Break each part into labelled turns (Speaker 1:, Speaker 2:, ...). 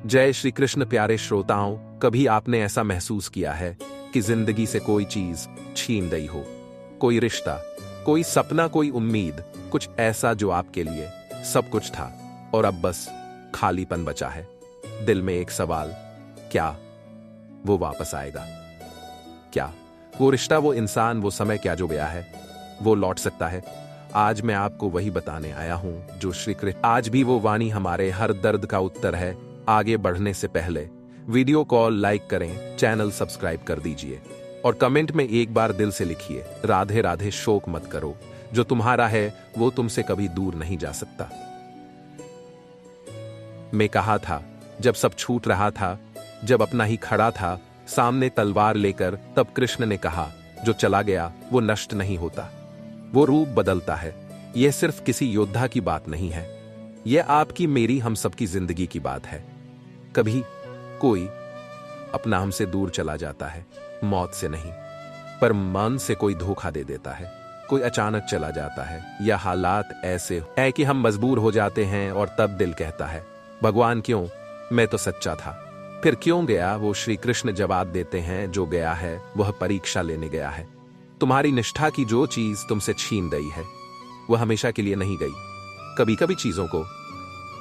Speaker 1: जय श्री कृष्ण। प्यारे श्रोताओं, कभी आपने ऐसा महसूस किया है कि जिंदगी से कोई चीज छीन गई हो? कोई रिश्ता, कोई सपना, कोई उम्मीद, कुछ ऐसा जो आपके लिए सब कुछ था और अब बस खालीपन बचा है। दिल में एक सवाल, क्या वो वापस आएगा? क्या वो रिश्ता, वो इंसान, वो समय, क्या जो गया है वो लौट सकता है? आज मैं आपको वही बताने आया हूं जो श्री कृष्ण। आज भी वो वाणी हमारे हर दर्द का उत्तर है। आगे बढ़ने से पहले वीडियो कॉल लाइक करें, चैनल सब्सक्राइब कर दीजिए और कमेंट में एक बार दिल से लिखिए, राधे राधे। शोक मत करो, जो तुम्हारा है वो तुमसे कभी दूर नहीं जा सकता। मैं कहा था जब सब छूट रहा था, जब अपना ही खड़ा था सामने तलवार लेकर, तब कृष्ण ने कहा जो चला गया वो नष्ट नहीं होता, वो रूप बदलता है। यह सिर्फ किसी योद्धा की बात नहीं है, यह आपकी, मेरी, हम सबकी जिंदगी की बात है। कभी कोई अपना हमसे दूर चला जाता है, मौत से नहीं पर मन से कोई धोखा दे देता है। कोई अचानक चला जाता है या हालात ऐसे है कि हम मजबूर हो जाते हैं और तब दिल कहता है भगवान क्यों, मैं तो सच्चा था, फिर क्यों गया? वो श्री कृष्ण जवाब देते हैं जो गया है वह परीक्षा लेने गया है। तुम्हारी निष्ठा की जो चीज तुमसे छीन गई है वह हमेशा के लिए नहीं गई। कभी कभी चीजों को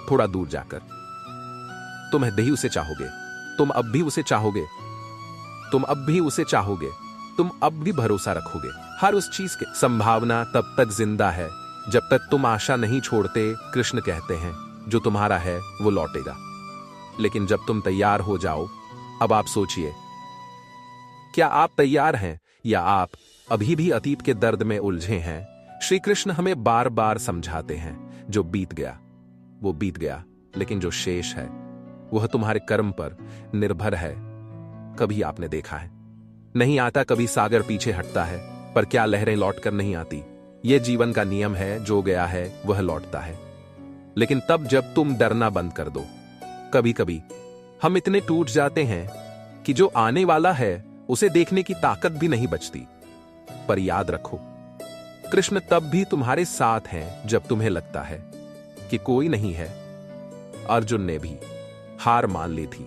Speaker 1: थोड़ा दूर जाकर तुम भी उसे चाहोगे, तुम अब भी उसे चाहोगे, तुम अब भी उसे चाहोगे, तुम अब भी भरोसा रखोगे। हर उस चीज की संभावना तब तक जिंदा है जब तक तुम आशा नहीं छोड़ते। कृष्ण कहते हैं जो तुम्हारा है वो लौटेगा, लेकिन जब तुम तैयार हो जाओ। अब आप सोचिए, क्या आप तैयार हैं या आप अभी भी अतीत के दर्द में उलझे हैं? श्री कृष्ण हमें बार बार समझाते हैं जो बीत गया वो बीत गया, लेकिन जो शेष है वह तुम्हारे कर्म पर निर्भर है। कभी आपने देखा है, नहीं आता, कभी सागर पीछे हटता है, पर क्या लहरें लौटकर नहीं आती? यह जीवन का नियम है, जो गया है वह लौटता है। लेकिन तब जब तुम डरना बंद कर दो। कभी कभी हम इतने टूट जाते हैं कि जो आने वाला है उसे देखने की ताकत भी नहीं बचती। पर याद रखो, कृष्ण तब भी तुम्हारे साथ हैं जब तुम्हें लगता है कि कोई नहीं है। अर्जुन ने भी हार मान ली थी,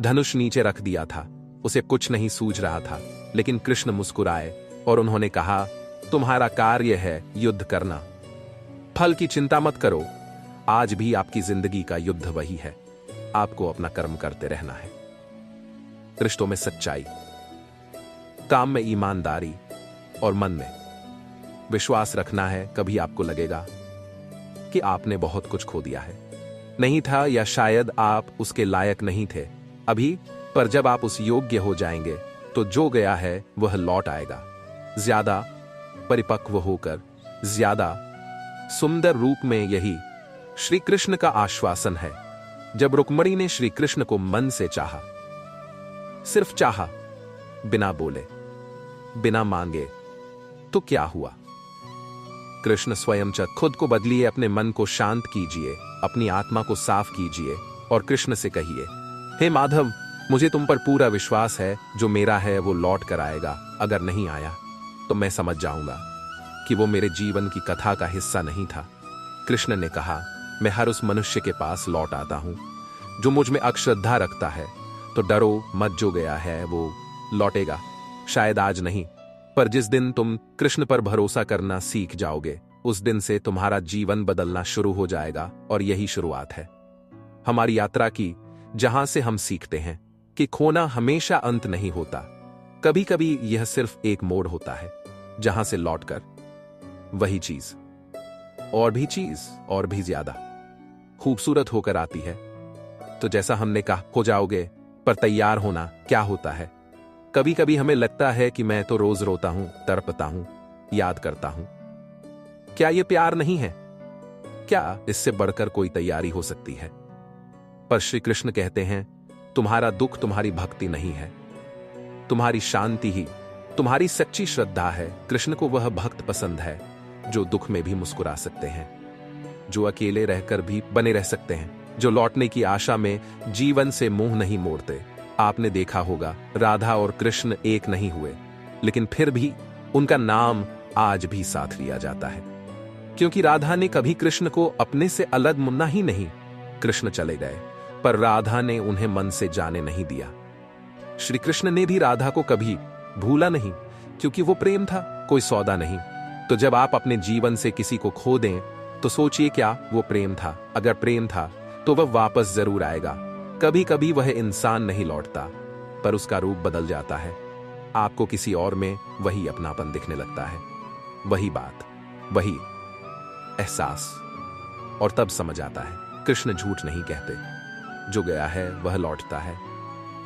Speaker 1: धनुष नीचे रख दिया था, उसे कुछ नहीं सूझ रहा था, लेकिन कृष्ण मुस्कुराए और उन्होंने कहा तुम्हारा कार्य है युद्ध करना, फल की चिंता मत करो। आज भी आपकी जिंदगी का युद्ध वही है, आपको अपना कर्म करते रहना है। रिश्तों में सच्चाई, काम में ईमानदारी और मन में विश्वास रखना है। कभी आपको लगेगा कि आपने बहुत कुछ खो दिया है, नहीं था, या शायद आप उसके लायक नहीं थे अभी, पर जब आप उस योग्य हो जाएंगे तो जो गया है वह लौट आएगा, ज्यादा परिपक्व होकर, ज्यादा सुंदर रूप में। यही श्री कृष्ण का आश्वासन है। जब रुक्मिणी ने श्री कृष्ण को मन से चाहा, सिर्फ चाहा, बिना बोले, बिना मांगे, तो क्या हुआ? कृष्ण स्वयं खुद को बदलिए, अपने मन को शांत कीजिए, अपनी आत्मा को साफ कीजिए और कृष्ण से कहिए हे माधव, मुझे तुम पर पूरा विश्वास है, जो मेरा है वो लौट कर आएगा। अगर नहीं आया तो मैं समझ जाऊंगा कि वो मेरे जीवन की कथा का हिस्सा नहीं था। कृष्ण ने कहा मैं हर उस मनुष्य के पास लौट आता हूं जो मुझ में अश्रद्धा रखता है, तो डरो मत, जो गया है वो लौटेगा। शायद आज नहीं, पर जिस दिन तुम कृष्ण पर भरोसा करना सीख जाओगे, उस दिन से तुम्हारा जीवन बदलना शुरू हो जाएगा। और यही शुरुआत है हमारी यात्रा की, जहां से हम सीखते हैं कि खोना हमेशा अंत नहीं होता। कभी कभी यह सिर्फ एक मोड़ होता है जहां से लौटकर वही चीज और भी ज्यादा खूबसूरत होकर आती है। तो जैसा हमने कहा, हो जाओगे, पर तैयार होना क्या होता है? कभी कभी हमें लगता है कि मैं तो रोज रोता हूं, तड़पता हूं, याद करता हूं। क्या यह प्यार नहीं है? क्या इससे बढ़कर कोई तैयारी हो सकती है? पर श्री कृष्ण कहते हैं तुम्हारा दुख तुम्हारी भक्ति नहीं है, तुम्हारी शांति ही तुम्हारी सच्ची श्रद्धा है। कृष्ण को वह भक्त पसंद है जो दुख में भी मुस्कुरा सकते हैं, जो अकेले रहकर भी बने रह सकते हैं, जो लौटने की आशा में जीवन से मुंह नहीं मोड़ते। आपने देखा होगा, राधा और कृष्ण एक नहीं हुए, लेकिन फिर भी उनका नाम आज भी साथ लिया जाता है, क्योंकि राधा ने कभी कृष्ण को अपने से अलग मुन्ना ही नहीं। कृष्ण चले गए पर राधा ने उन्हें मन से जाने नहीं दिया। श्री कृष्ण ने भी राधा को कभी भूला नहीं, क्योंकि वो प्रेम था, कोई सौदा नहीं। तो जब आप अपने जीवन से किसी को खो दें तो सोचिए, क्या वो प्रेम था? अगर प्रेम था तो वह वापस जरूर आएगा। कभी कभी वह इंसान नहीं लौटता, पर उसका रूप बदल जाता है। आपको किसी और में वही अपनापन दिखने लगता है, वही बात, वही एहसास, और तब समझ आता है कृष्ण झूठ नहीं कहते। जो गया है वह लौटता है,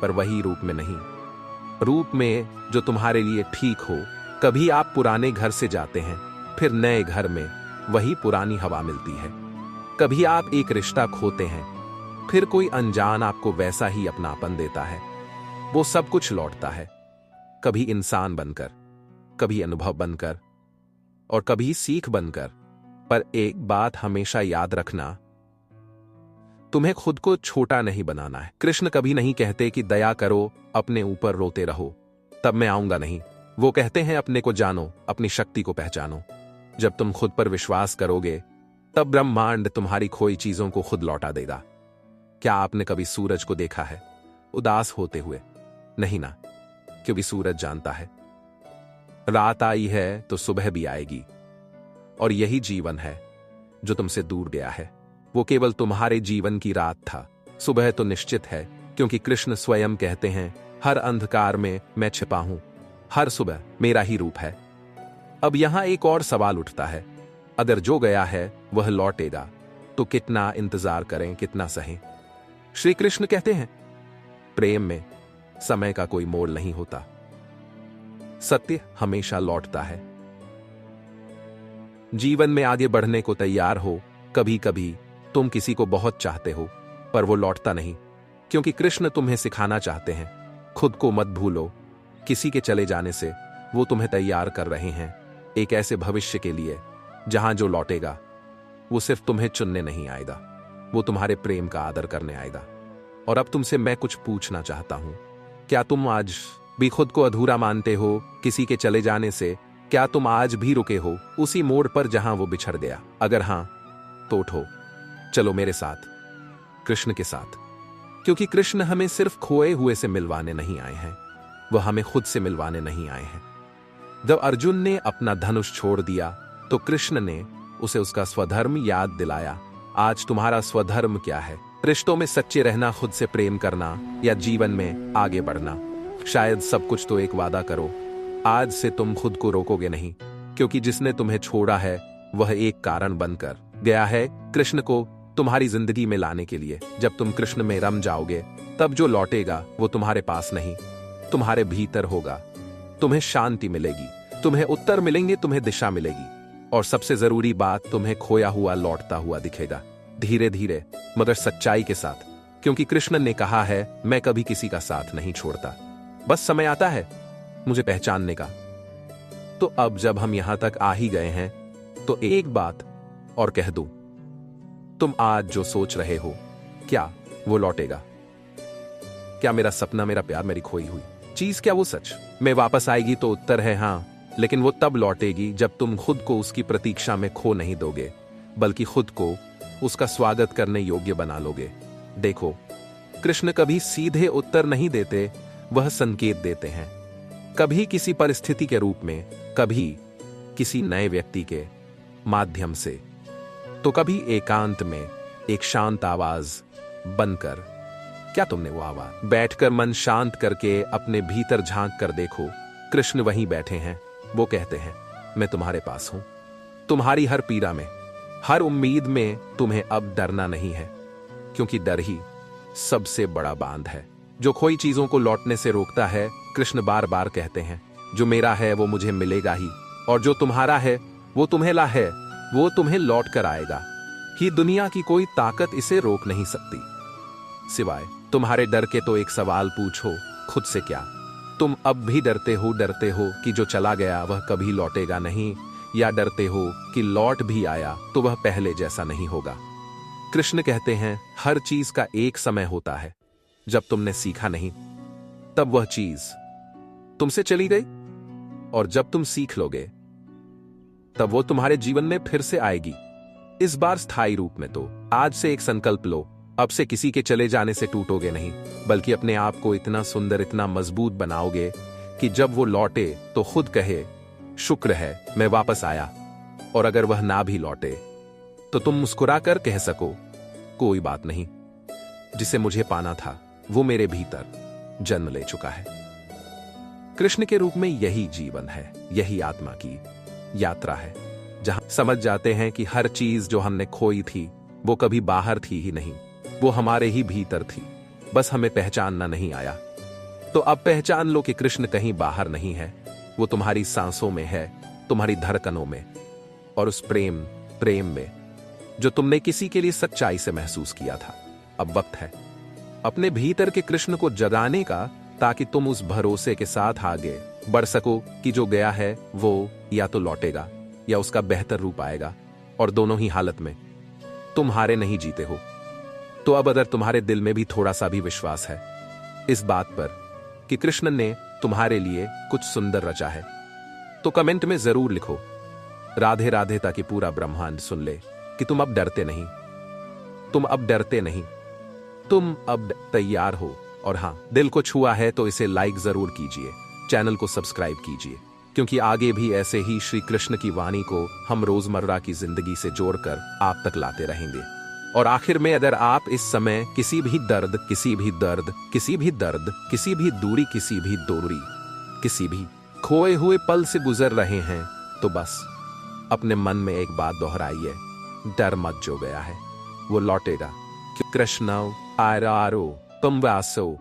Speaker 1: पर वही रूप में नहीं, रूप में जो तुम्हारे लिए ठीक हो। कभी आप पुराने घर से जाते हैं, फिर नए घर में वही पुरानी हवा मिलती है। कभी आप एक रिश्ता खोते हैं, फिर कोई अनजान आपको वैसा ही अपनापन देता है। वो सब कुछ लौटता है, कभी इंसान बनकर, कभी अनुभव बनकर, और कभी सीख बनकर। पर एक बात हमेशा याद रखना, तुम्हें खुद को छोटा नहीं बनाना है। कृष्ण कभी नहीं कहते कि दया करो, अपने ऊपर रोते रहो, तब मैं आऊंगा नहीं। वो कहते हैं अपने को जानो, अपनी शक्ति को पहचानो। जब तुम खुद पर विश्वास करोगे, तब ब्रह्मांड तुम्हारी खोई चीजों को खुद लौटा देगा। क्या आपने कभी सूरज को देखा है उदास होते हुए? नहीं ना, क्योंकि सूरज जानता है रात आई है तो सुबह भी आएगी। और यही जीवन है जो तुमसे दूर गया है। वो केवल तुम्हारे जीवन की रात था, सुबह तो निश्चित है, क्योंकि कृष्ण स्वयं कहते हैं, हर अंधकार में मैं छिपा हूं, हर सुबह मेरा ही रूप है। अब यहां एक और सवाल उठता है, अगर जो गया है वह लौटेगा तो कितना इंतजार करें, कितना सहें? श्री कृष्ण कहते हैं, प्रेम में समय का कोई मोल नहीं होता, सत्य हमेशा लौटता है। जीवन में आगे बढ़ने को तैयार हो। कभी कभी तुम किसी को बहुत चाहते हो, पर वो लौटता नहीं, क्योंकि कृष्ण तुम्हें सिखाना चाहते हैं, खुद को मत भूलो। किसी के चले जाने से वो तुम्हें तैयार कर रहे हैं एक ऐसे भविष्य के लिए जहां जो लौटेगा वो सिर्फ तुम्हें चुनने नहीं आएगा, वो तुम्हारे प्रेम का आदर करने आएगा। और अब तुमसे मैं कुछ पूछना चाहता हूं, क्या तुम आज भी खुद को अधूरा मानते हो किसी के चले जाने से? क्या तुम आज भी रुके हो उसी मोड़ पर जहां वो बिछड़ गया? अगर हां तो उठो, चलो मेरे साथ, कृष्ण के साथ, क्योंकि कृष्ण हमें सिर्फ खोए हुए से मिलवाने नहीं आए हैं, वह हमें खुद से मिलवाने नहीं आए हैं। जब अर्जुन ने अपना धनुष छोड़ दिया तो कृष्ण ने उसे उसका स्वधर्म याद दिलाया। आज तुम्हारा स्वधर्म क्या है? रिश्तों में सच्चे रहना, खुद से प्रेम करना, या जीवन में आगे बढ़ना? शायद सब कुछ। तो एक वादा करो, आज से तुम खुद को रोकोगे नहीं, क्योंकि जिसने तुम्हें छोड़ा है वह एक कारण बनकर गया है कृष्ण को तुम्हारी जिंदगी में लाने के लिए। जब तुम कृष्ण में रम जाओगे, तब जो लौटेगा वो तुम्हारे पास नहीं, तुम्हारे भीतर होगा। तुम्हें शांति मिलेगी, तुम्हें उत्तर मिलेंगे, तुम्हें दिशा मिलेगी, और सबसे जरूरी बात, तुम्हें खोया हुआ लौटता हुआ दिखेगा, धीरे धीरे मगर सच्चाई के साथ। क्योंकि कृष्ण ने कहा है, मैं कभी किसी का साथ नहीं छोड़ता, बस समय आता है मुझे पहचानने का। तो अब जब हम यहां तक आ ही गए हैं तो एक बात और कह दूं, तुम आज जो सोच रहे हो, क्या वो लौटेगा? क्या मेरा सपना, मेरा प्यार, मेरी खोई हुई चीज, क्या वो सच में वापस आएगी? तो उत्तर है हां, लेकिन वो तब लौटेगी जब तुम खुद को उसकी प्रतीक्षा में खो नहीं दोगे, बल्कि खुद को उसका स्वागत करने योग्य बना लोगे। देखो, कृष्ण कभी सीधे उत्तर नहीं देते, वह संकेत देते हैं, कभी किसी परिस्थिति के रूप में, कभी किसी नए व्यक्ति के माध्यम से, तो कभी एकांत में एक शांत आवाज बनकर। क्या तुमने वो आवाज? बैठकर मन शांत करके अपने भीतर झांक कर देखो, कृष्ण वहीं बैठे हैं। वो कहते हैं, मैं तुम्हारे पास हूं, तुम्हारी हर पीड़ा में, हर उम्मीद में। तुम्हें अब डरना नहीं है, क्योंकि डर ही सबसे बड़ा बांध है जो खोई चीजों को लौटने से रोकता है। कृष्ण बार बार कहते हैं, जो मेरा है वो मुझे मिलेगा ही, और जो तुम्हारा है वो तुम्हें ला है, वो तुम्हें लौट कर आएगा ही। दुनिया की कोई ताकत इसे रोक नहीं सकती, सिवाय तुम्हारे डर के। तो एक सवाल पूछो खुद से, क्या तुम अब भी डरते हो कि जो चला गया वह कभी लौटेगा नहीं, या डरते हो कि लौट भी आया तो वह पहले जैसा नहीं होगा? कृष्ण कहते हैं, हर चीज का एक समय होता है। जब तुमने सीखा नहीं, तब वह चीज तुमसे चली गई, और जब तुम सीख लोगे, तब वो तुम्हारे जीवन में फिर से आएगी, इस बार स्थायी रूप में। तो आज से एक संकल्प लो, अब से किसी के चले जाने से टूटोगे नहीं, बल्कि अपने आप को इतना सुंदर, इतना मजबूत बनाओगे कि जब वो लौटे तो खुद कहे, शुक्र है मैं वापस आया। और अगर वह ना भी लौटे तो तुम मुस्कुराकर कह सको, कोई बात नहीं, जिसे मुझे पाना था वो मेरे भीतर जन्म ले चुका है। कृष्ण के रूप में यही जीवन है, यही आत्मा की यात्रा है, जहां समझ जाते हैं कि हर चीज जो हमने खोई थी वो कभी बाहर थी ही नहीं, वो हमारे ही भीतर थी, बस हमें पहचानना नहीं आया। तो अब पहचान लो कि कृष्ण कहीं बाहर नहीं है, वो तुम्हारी सांसों में है, तुम्हारी धड़कनों में, और उस प्रेम में जो तुमने किसी के लिए सच्चाई से महसूस किया था। अब वक्त है अपने भीतर के कृष्ण को जगाने का, ताकि तुम उस भरोसे के साथ आगे बढ़ सको कि जो गया है वो या तो लौटेगा या उसका बेहतर रूप आएगा, और दोनों ही हालत में तुम हारे नहीं जीते हो। तो अब अगर तुम्हारे दिल में भी थोड़ा सा भी विश्वास है इस बात पर कि कृष्ण ने तुम्हारे लिए कुछ सुंदर रचा है, तो कमेंट में जरूर लिखो राधे राधे, ताकि पूरा ब्रह्मांड सुन ले कि तुम अब डरते नहीं, तुम अब डरते नहीं, तुम अब तैयार हो। और हां, दिल को छुआ है तो इसे लाइक जरूर कीजिए, चैनल को सब्सक्राइब कीजिए, क्योंकि आगे भी ऐसे ही श्री कृष्ण की वाणी को हम रोजमर्रा की जिंदगी से जोड़कर आप तक लाते रहेंगे। और आखिर में, अगर आप इस समय किसी भी दर्द, किसी भी दूरी, किसी भी खोए हुए पल से गुजर रहे हैं, तो बस अपने मन में एक बात दोहराइए, डर मत, जो गया है वो लौटेगा। कृष्ण आरो तुम वासो